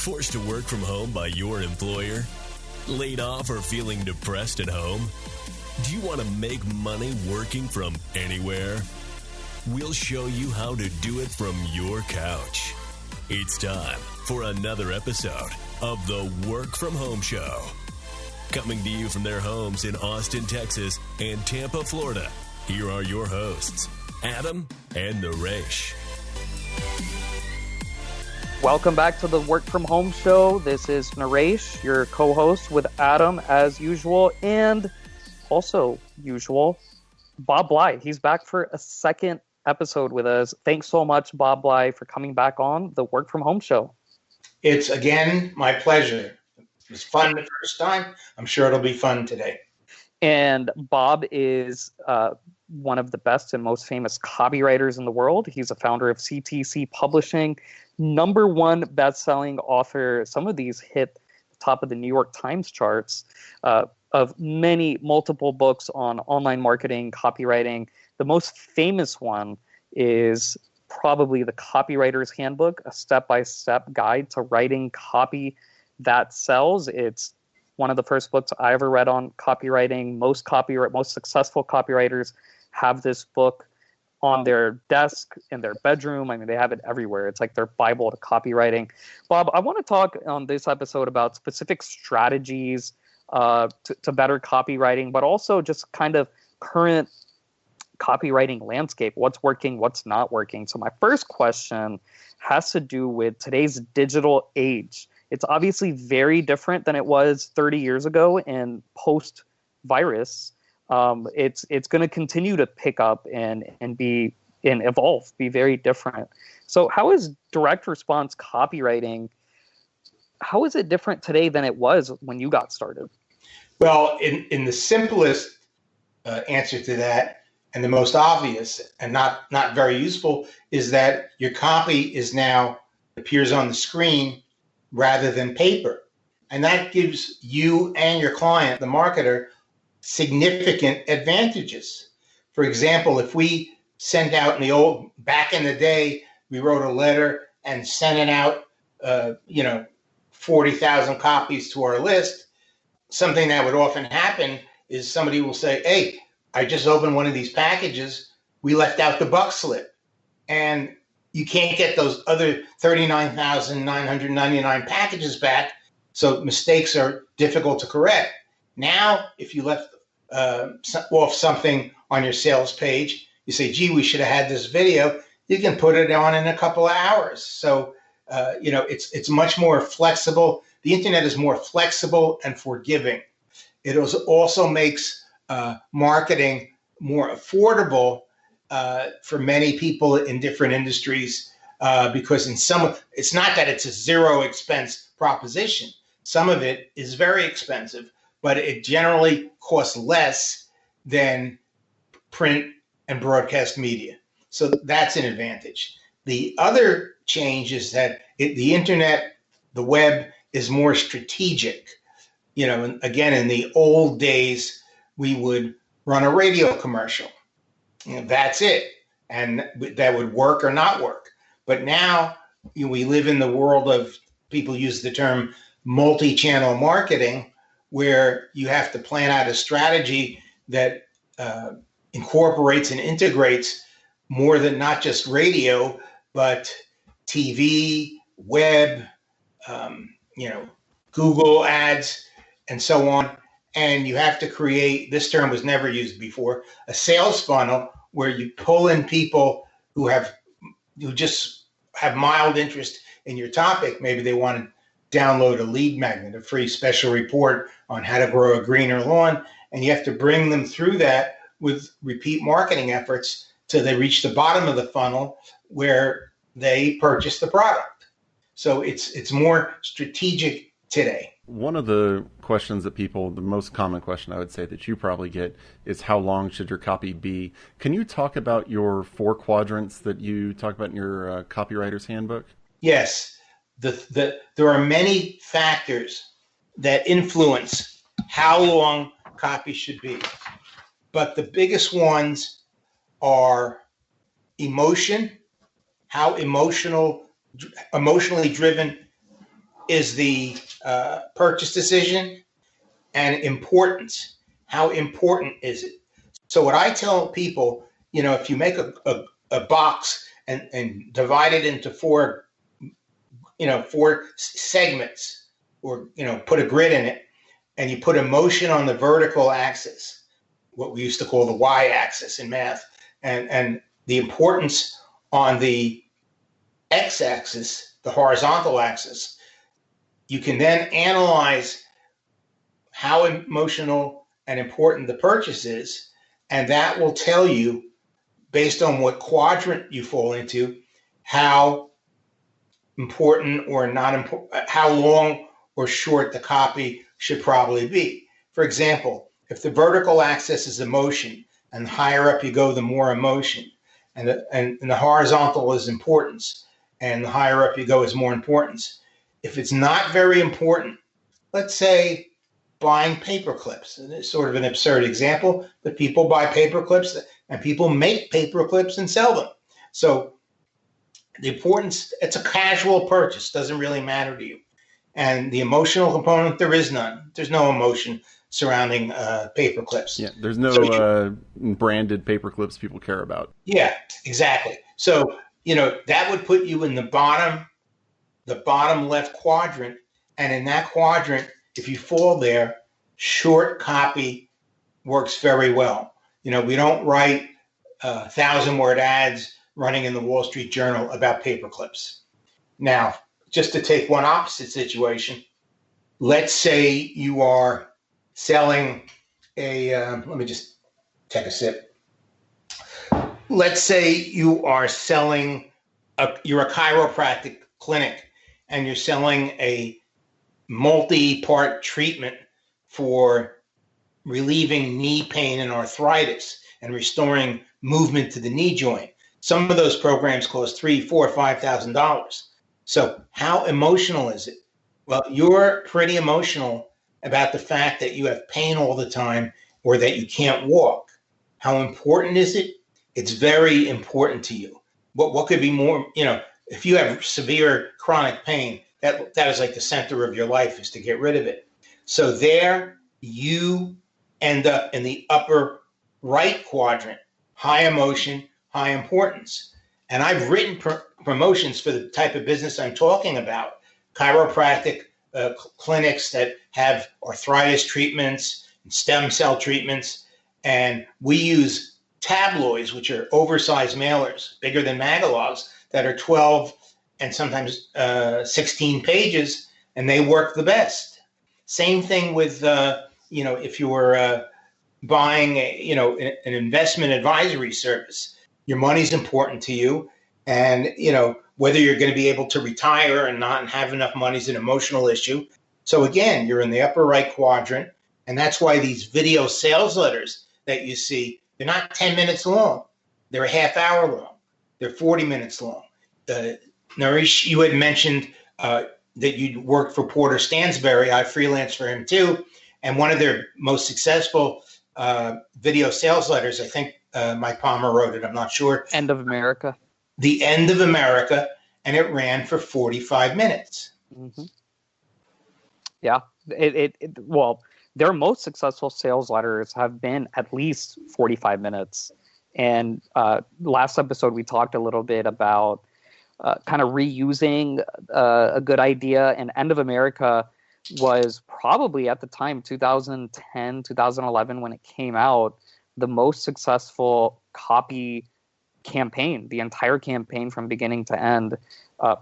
Forced to work from home by your employer? Laid off or feeling depressed at home? Do you want to make money working from anywhere? We'll show you how to do it from your couch. It's time for another episode of the Work From Home Show. Coming to you from their homes in Austin, Texas and Tampa, Florida, here are your hosts, Adam and Naresh. Welcome back to the Work From Home Show. This is Naresh, your co-host with Adam as usual, and also usual, Bob Bly. He's back for a second episode with us. Thanks so much, Bob Bly, for coming back on the Work From Home Show. It's, again, my pleasure. It was fun the first time. I'm sure it'll be fun today. And Bob is one of the best and most famous copywriters in the world. He's a founder of CTC Publishing, #1 best-selling author. Some of these hit the top of the New York Times charts of multiple books on online marketing, copywriting. The most famous one is probably the Copywriter's Handbook, a step-by-step guide to writing copy that sells. It's one of the first books I ever read on copywriting. Most successful copywriters have this book on their desk, in their bedroom. I mean, they have it everywhere. It's like their Bible to copywriting. Bob, I want to talk on this episode about specific strategies to better copywriting, but also just kind of current copywriting landscape. What's working, what's not working. So my first question has to do with today's digital age. It's obviously very different than it was 30 years ago and post-virus. It's going to continue to pick up and evolve, be very different. So how is direct response copywriting, how is it different today than it was when you got started? Well, in the simplest answer to that, and the most obvious and not very useful, is that your copy is now appears on the screen rather than paper. And that gives you and your client, the marketer, significant advantages. For example, if we sent out back in the day, we wrote a letter and sent it out, 40,000 copies to our list. Something that would often happen is somebody will say, "Hey, I just opened one of these packages. We left out the buck slip." And you can't get those other 39,999 packages back. So mistakes are difficult to correct. Now, if you left off something on your sales page, you say, "Gee, we should have had this video." You can put it on in a couple of hours. So, it's much more flexible. The internet is more flexible and forgiving. It also makes marketing more affordable for many people in different industries because it's not that it's a zero expense proposition. Some of it is very expensive, but it generally costs less than print and broadcast media. So that's an advantage. The other change is that the internet, the web, is more strategic. And again, in the old days, we would run a radio commercial. That's it. And that would work or not work. But now we live in the world of, people use the term multi-channel marketing, where you have to plan out a strategy that incorporates and integrates more than not just radio, but TV, web, Google ads, and so on. And you have to create, this term was never used before, a sales funnel where you pull in people who just have mild interest in your topic. Maybe they want to download a lead magnet, a free special report on how to grow a greener lawn. And you have to bring them through that with repeat marketing efforts till they reach the bottom of the funnel where they purchase the product. So it's more strategic today. One of the questions that the most common question I would say that you probably get is, how long should your copy be? Can you talk about your 4 quadrants that you talk about in your Copywriter's Handbook? Yes. There are many factors that influence how long copy should be. But the biggest ones are emotion, how emotionally driven is the purchase decision and importance. How important is it? So what I tell people, if you make a box and divide it into four segments, or, put a grid in it, and you put emotion on the vertical axis, what we used to call the y-axis in math, and the importance on the x-axis, the horizontal axis, you can then analyze how emotional and important the purchase is, and that will tell you, based on what quadrant you fall into, how important or not important, how long or short the copy should probably be. For example, if the vertical axis is emotion, and the higher up you go, the more emotion, and the horizontal is importance, and the higher up you go is more importance. If it's not very important, let's say buying paper clips, and it's sort of an absurd example, but people buy paper clips, and people make paper clips and sell them. So the importance, it's a casual purchase, doesn't really matter to you. And the emotional component, there is none. There's no emotion surrounding paper clips. Yeah, there's no branded paper clips people care about. Yeah, exactly. So, that would put you in the bottom left quadrant. And in that quadrant, if you fall there, short copy works very well. We don't write 1,000-word ads running in the Wall Street Journal about paper clips. Now, just to take one opposite situation, let's say you are selling let me just take a sip. Let's say you are selling, you're a chiropractic clinic, and you're selling a multi-part treatment for relieving knee pain and arthritis and restoring movement to the knee joint. Some of those programs cost $3,000, $4,000, $5,000. So how emotional is it? Well, you're pretty emotional about the fact that you have pain all the time or that you can't walk. How important is it? It's very important to you. What could be more, if you have severe chronic pain, that is like the center of your life, is to get rid of it. So there you end up in the upper right quadrant, high emotion, high importance. And I've written promotions for the type of business I'm talking about, chiropractic clinics that have arthritis treatments and stem cell treatments. And we use tabloids, which are oversized mailers, bigger than magalogs, that are 12 and sometimes 16 pages, and they work the best. Same thing with, if you were buying, an investment advisory service, your money's important to you. And, whether you're going to be able to retire and not have enough money is an emotional issue. So again, you're in the upper right quadrant. And that's why these video sales letters that you see, they're not 10 minutes long. They're a half hour long. They're 40 minutes long. Naresh, you had mentioned that you worked for Porter Stansberry. I freelanced for him too. And one of their most successful video sales letters, I think Mike Palmer wrote it, I'm not sure. End of America. The End of America, and it ran for 45 minutes. Mm-hmm. Yeah. Well, their most successful sales letters have been at least 45 minutes. And last episode, we talked a little bit about kind of reusing a good idea. And End of America was probably at the time, 2010, 2011, when it came out, the most successful copy campaign, the entire campaign from beginning to end,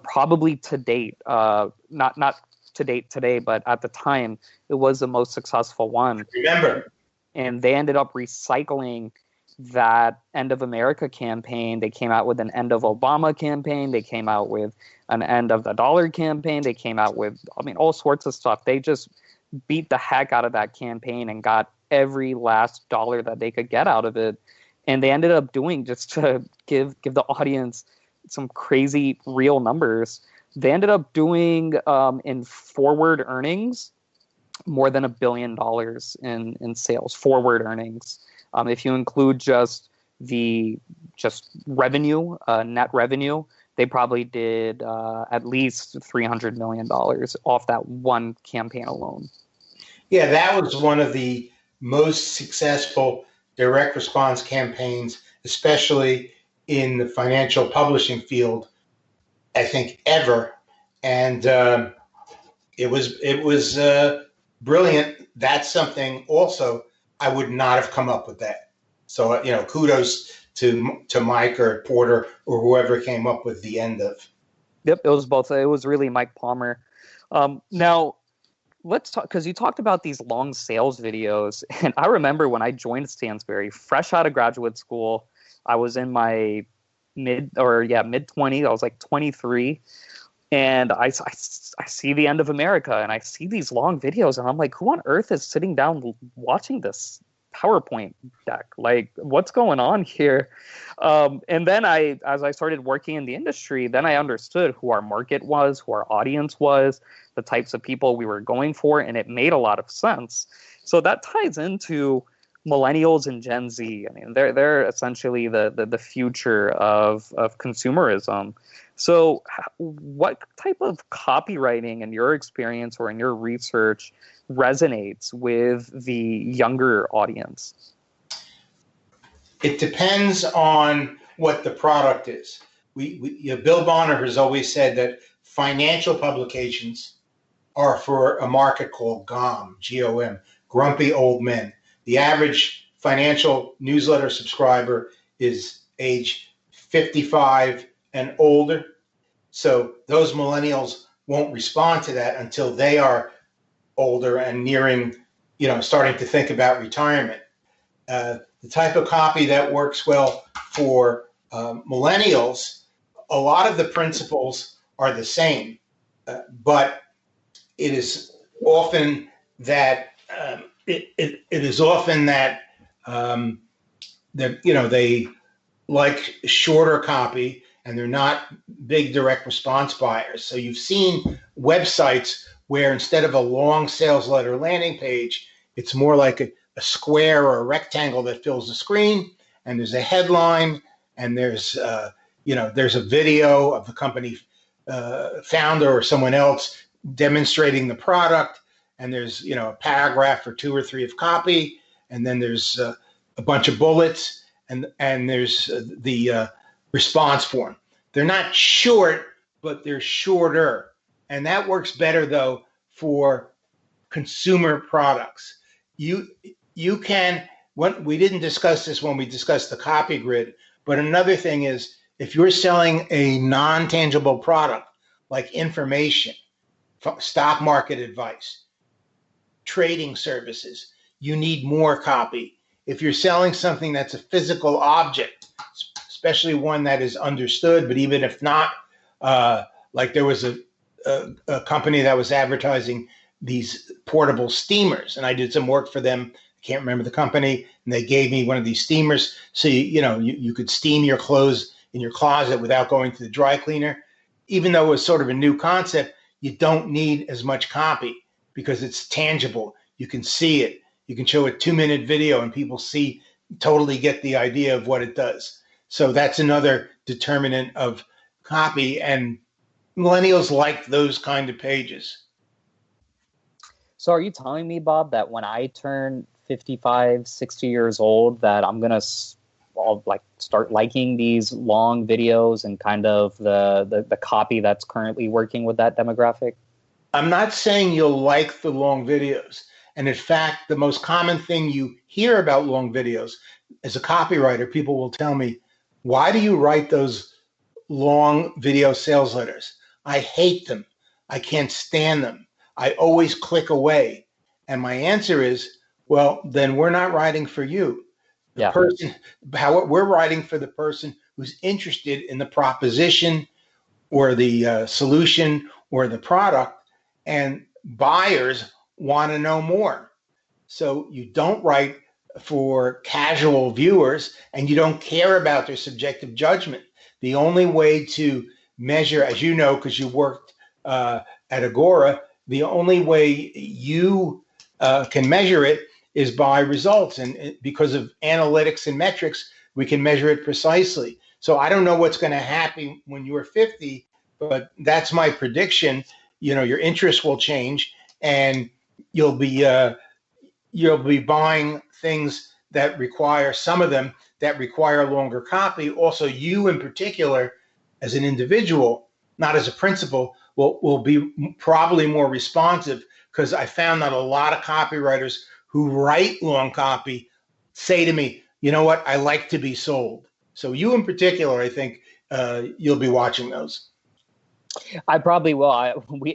probably to date, not to date today, but at the time, it was the most successful one. Remember. And they ended up recycling that End of America campaign. They came out with an End of Obama campaign. They came out with an End of the Dollar campaign. They came out with, all sorts of stuff. They just beat the heck out of that campaign and got every last dollar that they could get out of it. And they ended up doing, just to give the audience some crazy real numbers, they ended up doing in forward earnings more than $1 billion in sales, forward earnings. If you include just revenue, net revenue, they probably did at least $300 million off that one campaign alone. Yeah, that was one of the most successful direct response campaigns, especially in the financial publishing field, I think, ever. And it was brilliant. That's something also I would not have come up with that. So, kudos to Mike or Porter or whoever came up with the end of. Yep, it was both. It was really Mike Palmer. Now, let's talk, because you talked about these long sales videos. And I remember when I joined Stansberry, fresh out of graduate school, I was in my mid-20s. I was like 23. And I see the end of America, and I see these long videos, and I'm like, who on earth is sitting down watching this PowerPoint deck? Like, what's going on here? And then as I started working in the industry, then I understood who our market was, who our audience was, the types of people we were going for, and it made a lot of sense. So that ties into millennials and Gen Z. I mean, they're essentially the future of consumerism. So what type of copywriting in your experience or in your research resonates with the younger audience? It depends on what the product is. Bill Bonner has always said that financial publications are for a market called GOM, G-O-M, grumpy old men. The average financial newsletter subscriber is age 55 and older. So those millennials won't respond to that until they are older and nearing, starting to think about retirement. The type of copy that works well for millennials, a lot of the principles are the same, but it is often that they like shorter copy, and they're not big direct response buyers. So you've seen websites where instead of a long sales letter landing page, it's more like a square or a rectangle that fills the screen, and there's a headline, and there's a video of the company founder or someone else demonstrating the product, and there's a paragraph or 2 or 3 of copy, and then there's a bunch of bullets, and there's the response form. They're not short, but they're shorter, and that works better though for consumer products. You can, we didn't discuss this when we discussed the copy grid, but another thing is if you're selling a non-tangible product like information, stock market advice, trading services, you need more copy. If you're selling something that's a physical object, especially one that is understood, but even if not, like there was a company that was advertising these portable steamers, and I did some work for them. I can't remember the company, and they gave me one of these steamers so you could steam your clothes in your closet without going to the dry cleaner. Even though it was sort of a new concept, you don't need as much copy because it's tangible. You can see it. You can show a 2-minute video and people totally get the idea of what it does. So that's another determinant of copy, and millennials like those kind of pages. So are you telling me, Bob, that when I turn 55, 60 years old, that I'm going to start liking these long videos and kind of the copy that's currently working with that demographic? I'm not saying you'll like the long videos. And in fact, the most common thing you hear about long videos, as a copywriter, people will tell me, why do you write those long video sales letters? I hate them. I can't stand them. I always click away. And my answer is, well, then we're not writing for you. We're writing for the person who's interested in the proposition or the solution or the product, and buyers want to know more. So you don't write for casual viewers, and you don't care about their subjective judgment. The only way to measure, as you know, because you worked at Agora, the only way you can measure it is by results. And because of analytics and metrics, we can measure it precisely. So I don't know what's going to happen when you're 50, but that's my prediction. Your interests will change, and you'll be buying things that require, some of them that require longer copy. Also, you in particular, as an individual, not as a principal, will be probably more responsive, because I found that a lot of copywriters who write long copy say to me, you know what, I like to be sold. So you in particular, I think you'll be watching those. I probably will.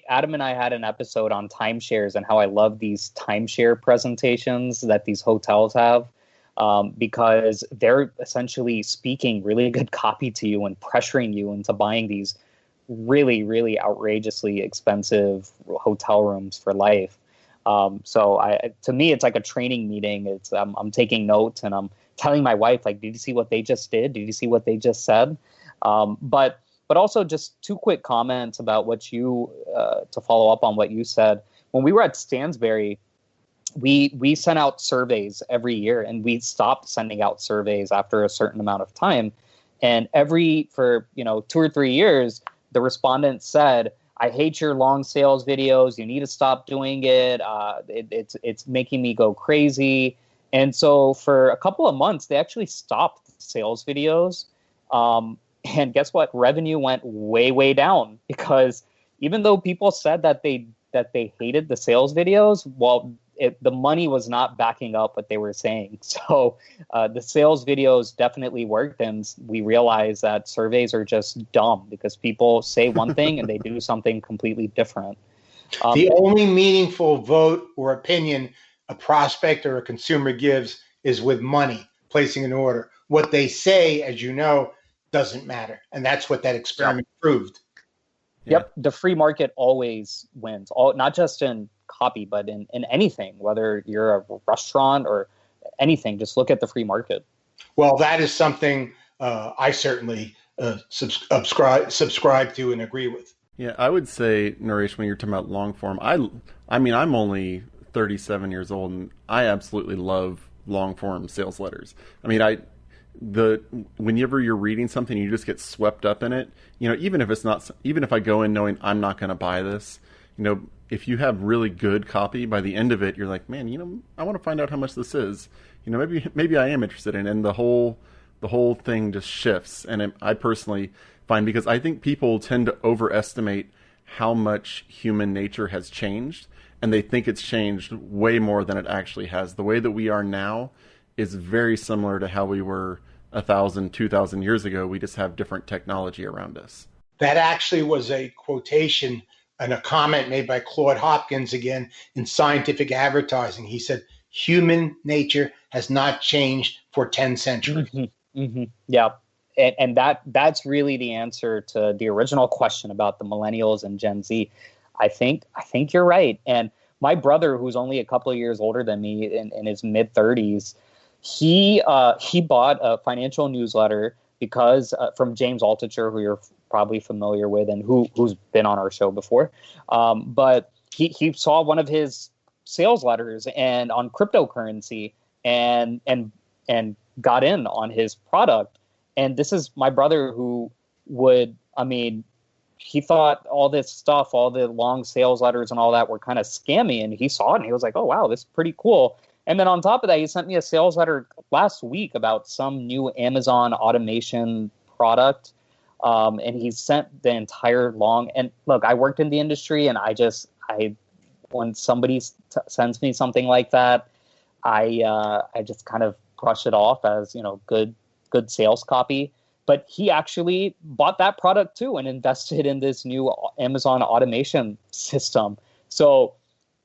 Adam and I had an episode on timeshares and how I love these timeshare presentations that these hotels have, because they're essentially speaking really good copy to you and pressuring you into buying these really, really outrageously expensive hotel rooms for life. So to me, it's like a training meeting. I'm taking notes and I'm telling my wife, like, did you see what they just did? Did you see what they just said? But also just two quick comments about what you, to follow up on what you said. When we were at Stansberry, we sent out surveys every year, and we stopped sending out surveys after a certain amount of time. And for 2 or 3 years, the respondents said, I hate your long sales videos. You need to stop doing it. It's making me go crazy. And so for a couple of months, they actually stopped sales videos. And guess what? Revenue went way, way down, because even though people said that they hated the sales videos, well, the money was not backing up what they were saying. So the sales videos definitely worked, and we realized that surveys are just dumb because people say one thing and they do something completely different. The only meaningful vote or opinion a prospect or a consumer gives is with money, placing an order. What they say, as you know, doesn't matter. And that's what that experiment proved. Yep. The free market always wins, not just in copy, but in anything, whether you're a restaurant or anything. Just look at the free market. Well, that is something I certainly subscribe to and agree with. Yeah, I would say, Naresh, when you're talking about long form, I mean, I'm only 37 years old, and I absolutely love long form sales letters. I mean, whenever you're reading something, you just get swept up in it. Even if I go in knowing I'm not going to buy this, if you have really good copy, by the end of it, you're like, man, I want to find out how much this is. Maybe I am interested in it. And the whole thing just shifts. And I personally find, because I think people tend to overestimate how much human nature has changed, and they think it's changed way more than it actually has. The way that we are now is very similar to how we were 1,000, 2,000 years ago. We just have different technology around us. That actually was a quotation and a comment made by Claude Hopkins again in Scientific Advertising. He said, human nature has not changed for 10 centuries. Mm-hmm. Mm-hmm. Yeah. And that's really the answer to the original question about the millennials and Gen Z. I think you're right. And my brother, who's only a couple of years older than me, in his mid 30s, he bought a financial newsletter because from James Altucher, who you're probably familiar with and who's been on our show before. But he saw one of his sales letters and on cryptocurrency and got in on his product. And this is my brother who he thought all this stuff, all the long sales letters and all that were kind of scammy. And he saw it and he was like, oh, wow, this is pretty cool. And then on top of that, he sent me a sales letter last week about some new Amazon automation product. And he sent the entire and look, I worked in the industry, and when somebody sends me something like that, I just kind of brush it off as, good sales copy. But he actually bought that product too and invested in this new Amazon automation system. So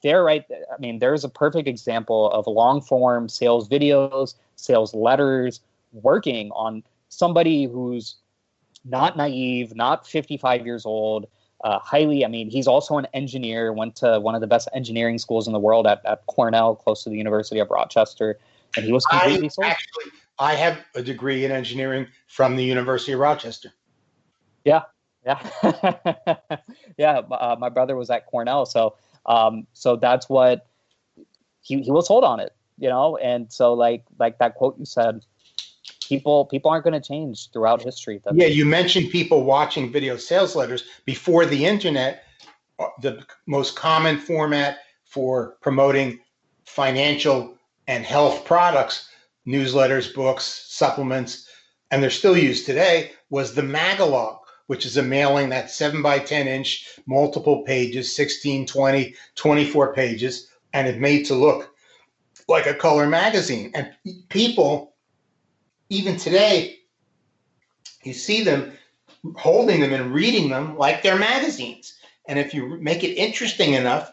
there's a perfect example of long form sales videos, sales letters, working on somebody who's not naive, not 55 years old, he's also an engineer, went to one of the best engineering schools in the world at Cornell, close to the University of Rochester. And he was completely sold. Actually, I have a degree in engineering from the University of Rochester. Yeah. Yeah. My brother was at Cornell. So that's what he was sold on it, and so like that quote you said, people aren't going to change throughout history. Yeah, you mentioned people watching video sales letters before the internet. The most common format for promoting financial and health products, newsletters, books, supplements, and they're still used today, was the Magalog, which is a mailing that's 7 by 10 inch, multiple pages, 16, 20, 24 pages, and it's made to look like a color magazine. And people, even today, you see them holding them and reading them like they're magazines. And if you make it interesting enough,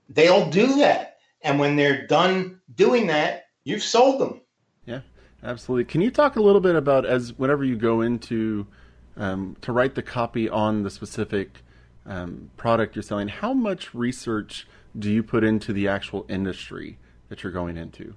they'll do that. And when they're done doing that, you've sold them. Yeah, absolutely. Can you talk a little bit about, as whenever you go into to write the copy on the specific product you're selling, how much research do you put into the actual industry that you're going into?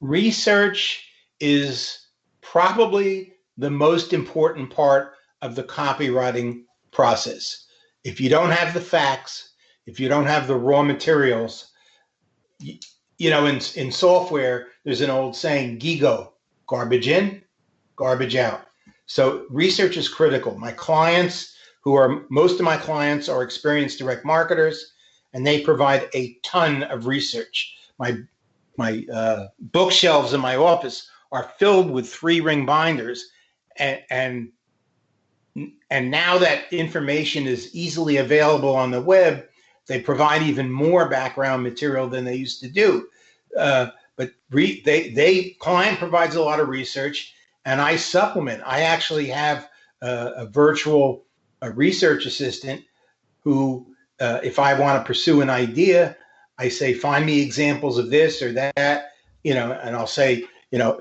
Research is probably the most important part of the copywriting process. If you don't have the facts, if you don't have the raw materials, in software, there's an old saying, GIGO, garbage in, garbage out. So research is critical. Most of my clients are experienced direct marketers, and they provide a ton of research. My bookshelves in my office are filled with 3-ring binders, and now that information is easily available on the web, they provide even more background material than they used to do. But client provides a lot of research, and I supplement. I actually have a virtual research assistant who, if I want to pursue an idea, I say, find me examples of this or that, and I'll say,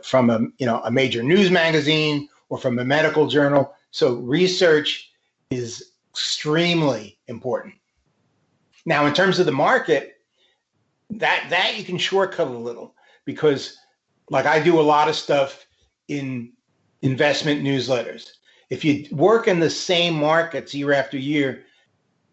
from a major news magazine or from a medical journal. So research is extremely important. Now, in terms of the market, that you can shortcut a little, because like I do a lot of stuff in investment newsletters. If you work in the same markets year after year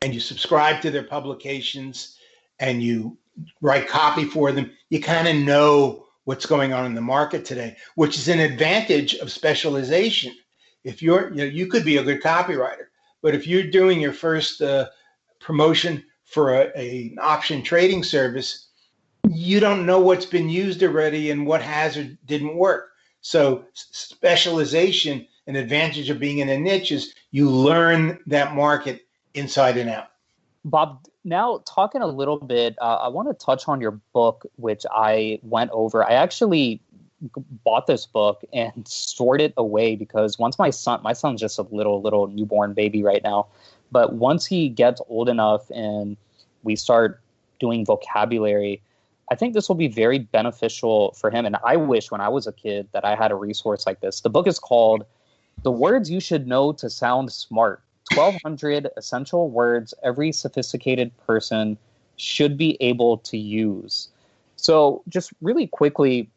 and you subscribe to their publications and you write copy for them, you kind of know what's going on in the market today, which is an advantage of specialization. If you could be a good copywriter, but if you're doing your first promotion for an option trading service, you don't know what's been used already and what has or didn't work. So specialization, an advantage of being in a niche, is you learn that market inside and out. Bob, now talking a little bit, I want to touch on your book, which I went over. I actually bought this book and stored it away because once my son's just a little newborn baby right now, but once he gets old enough and we start doing vocabulary, I think this will be very beneficial for him. And I wish when I was a kid that I had a resource like this. The book is called The Words You Should Know to Sound Smart, 1,200 Essential Words Every Sophisticated Person Should Be Able to Use. So just really quickly,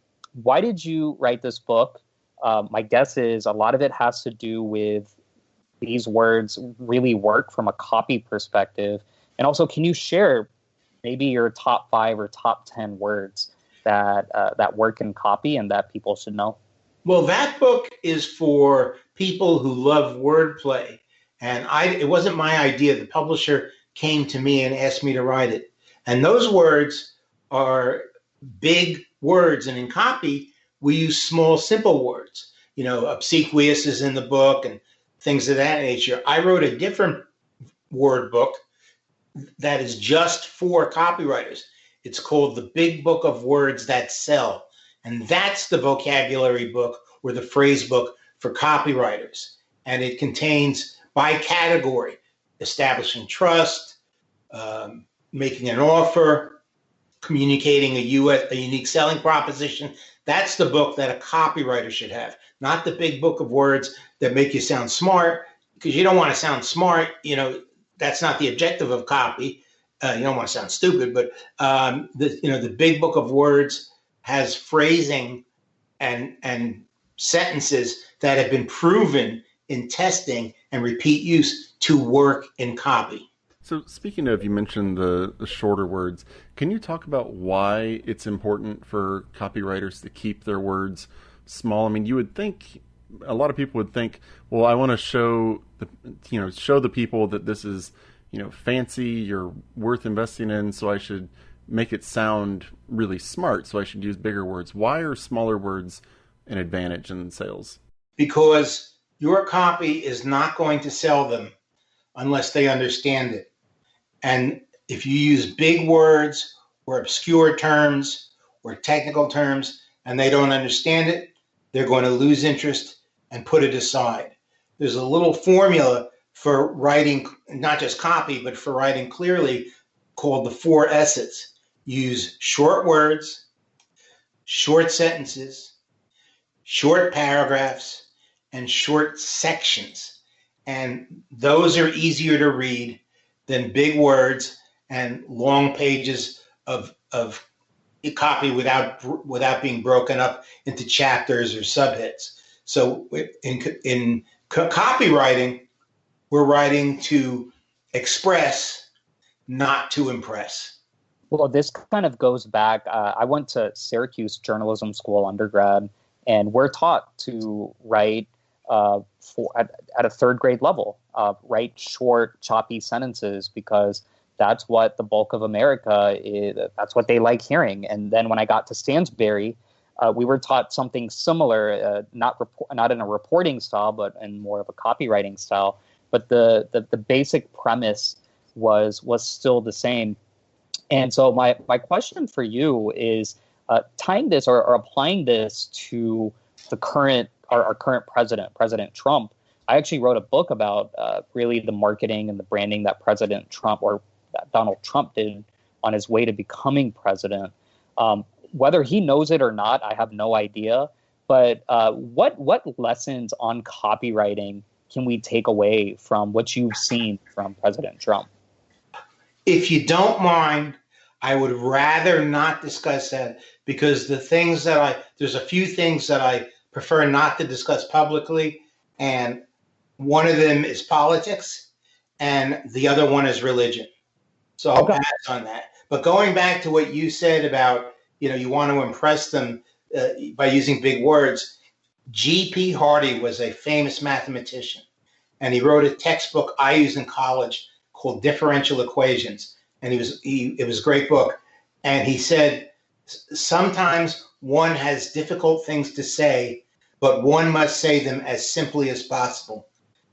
why did you write this book? My guess is a lot of it has to do with these words really work from a copy perspective. And also, can you share maybe your top 5 or top 10 words that work in copy and that people should know? Well, that book is for people who love wordplay. And it wasn't my idea. The publisher came to me and asked me to write it. And those words are big words. And in copy, we use small, simple words. Obsequious is in the book and things of that nature. I wrote a different word book that is just for copywriters. It's called The Big Book of Words That Sell. And that's the vocabulary book or the phrase book for copywriters. And it contains, by category, establishing trust, making an offer, communicating a unique selling proposition. That's the book that a copywriter should have, not the big book of words that make you sound smart, because you don't want to sound smart. That's not the objective of copy. You don't want to sound stupid, but the big book of words has phrasing and sentences that have been proven in testing and repeat use to work in copy. So speaking of, you mentioned the shorter words. Can you talk about why it's important for copywriters to keep their words small? I mean, you would think, a lot of people would think, well, I want to show the people that this is, fancy, you're worth investing in, so I should make it sound really smart, so I should use bigger words. Why are smaller words an advantage in sales? Because your copy is not going to sell them unless they understand it. And if you use big words or obscure terms or technical terms and they don't understand it, they're going to lose interest and put it aside. There's a little formula for writing, not just copy, but for writing clearly, called the 4 S's. Use short words, short sentences, short paragraphs, and short sections. And those are easier to read than big words and long pages of copy without being broken up into chapters or subheads. So in copywriting, we're writing to express, not to impress. Well, this kind of goes back. I went to Syracuse Journalism School undergrad, and we're taught to write at a third grade level, write short, choppy sentences, because that's what the bulk of America is. That's what they like hearing. And then when I got to Stansberry, we were taught something similar, not in a reporting style, but in more of a copywriting style. But the basic premise was still the same. And so my question for you is tying this or applying this to the our current president, President Trump. I actually wrote a book about really the marketing and the branding that President Trump or that Donald Trump did on his way to becoming president. Whether he knows it or not, I have no idea. But what lessons on copywriting can we take away from what you've seen from President Trump? If you don't mind, I would rather not discuss that, because there's a few things that I prefer not to discuss publicly, and one of them is politics, and the other one is religion. So I'll pass on that. But going back to what you said about, you want to impress them by using big words, G.P. Hardy was a famous mathematician, and he wrote a textbook I used in college called Differential Equations, and it was a great book. And he said, sometimes one has difficult things to say, but one must say them as simply as possible.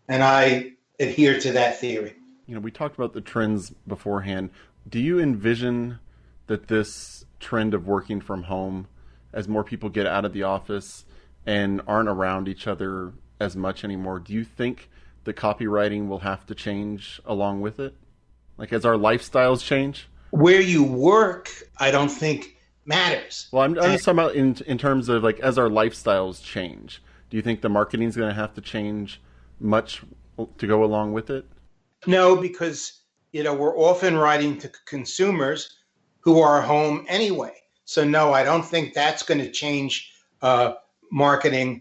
And I adhere to that theory. We talked about the trends beforehand. Do you envision that this trend of working from home, as more people get out of the office and aren't around each other as much anymore, do you think the copywriting will have to change along with it? Like as our lifestyles change? Where you work, I don't think matters. Well, I'm just talking about in terms of like as our lifestyles change. Do you think the marketing is going to have to change much to go along with it? No, because we're often writing to consumers who are home anyway. So no, I don't think that's going to change marketing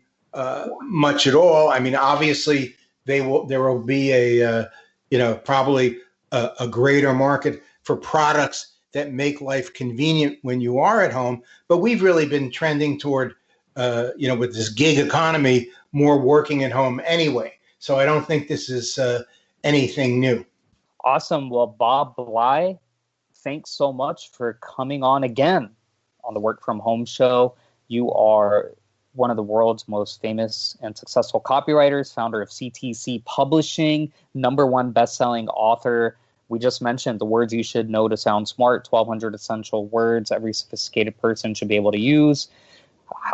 much at all. I mean, obviously there will be probably a greater market for products that make life convenient when you are at home. But we've really been trending toward, with this gig economy, more working at home anyway. So I don't think this is anything new. Awesome. Well, Bob Bly, thanks so much for coming on again on the Work From Home show. You are one of the world's most famous and successful copywriters, founder of CTC Publishing, #1 best-selling author. We just mentioned the words you should know to sound smart, 1,200 essential words every sophisticated person should be able to use.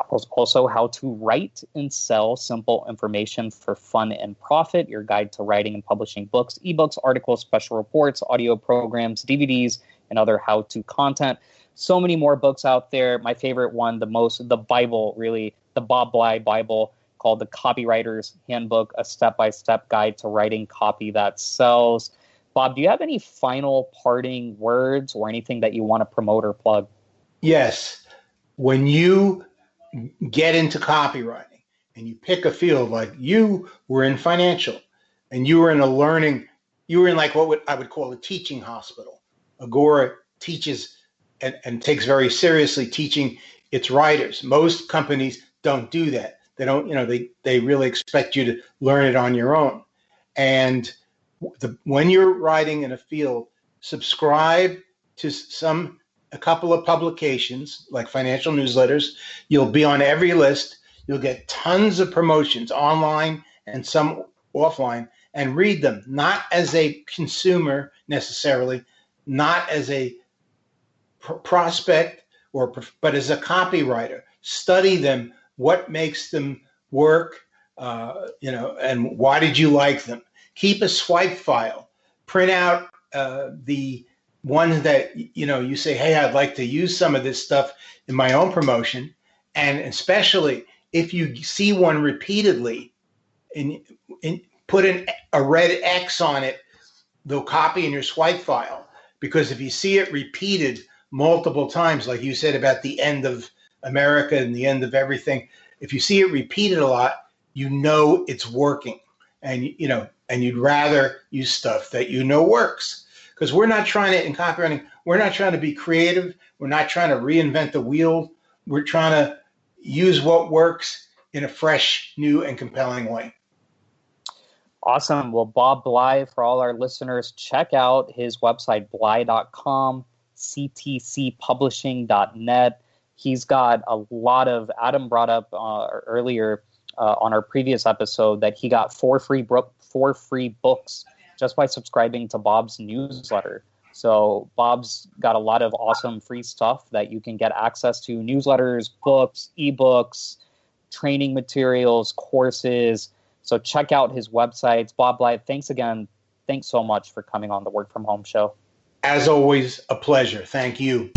Also, how to write and sell simple information for fun and profit, your guide to writing and publishing books, ebooks, articles, special reports, audio programs, DVDs, and other how-to content. So many more books out there. My favorite one, the Bible, really, the Bob Bly Bible, called the Copywriter's Handbook, a step-by-step guide to writing copy that sells. Bob, do you have any final parting words or anything that you want to promote or plug? Yes. When you get into copywriting and you pick a field, like you were in financial and you were in like what I would call a teaching hospital. Agora teaches and takes very seriously teaching its writers. Most companies don't do that. They don't, they really expect you to learn it on your own. And when you're writing in a field, subscribe to a couple of publications like financial newsletters. You'll be on every list. You'll get tons of promotions online and some offline, and read them, not as a consumer necessarily, not as a prospect, but as a copywriter. Study them, what makes them work, and why did you like them? Keep a swipe file. Print out the ones that, you say, hey, I'd like to use some of this stuff in my own promotion. And especially if you see one repeatedly, and put a red X on it, they'll copy in your swipe file. Because if you see it repeated multiple times, like you said about the end of America and the end of everything, if you see it repeated a lot, it's working. And you'd rather use stuff that works. Because we're not trying to, in copywriting, we're not trying to be creative. We're not trying to reinvent the wheel. We're trying to use what works in a fresh, new, and compelling way. Awesome. Well, Bob Bly, for all our listeners, check out his website, bly.com, ctcpublishing.net. He's got a lot of, Adam brought up earlier on our previous episode that he got four free books just by subscribing to Bob's newsletter. So Bob's got a lot of awesome free stuff that you can get access to: newsletters, books, ebooks, training materials, courses. So check out his websites. Bob Bly, thanks again. Thanks so much for coming on the Work From Home show. As always, a pleasure. Thank you.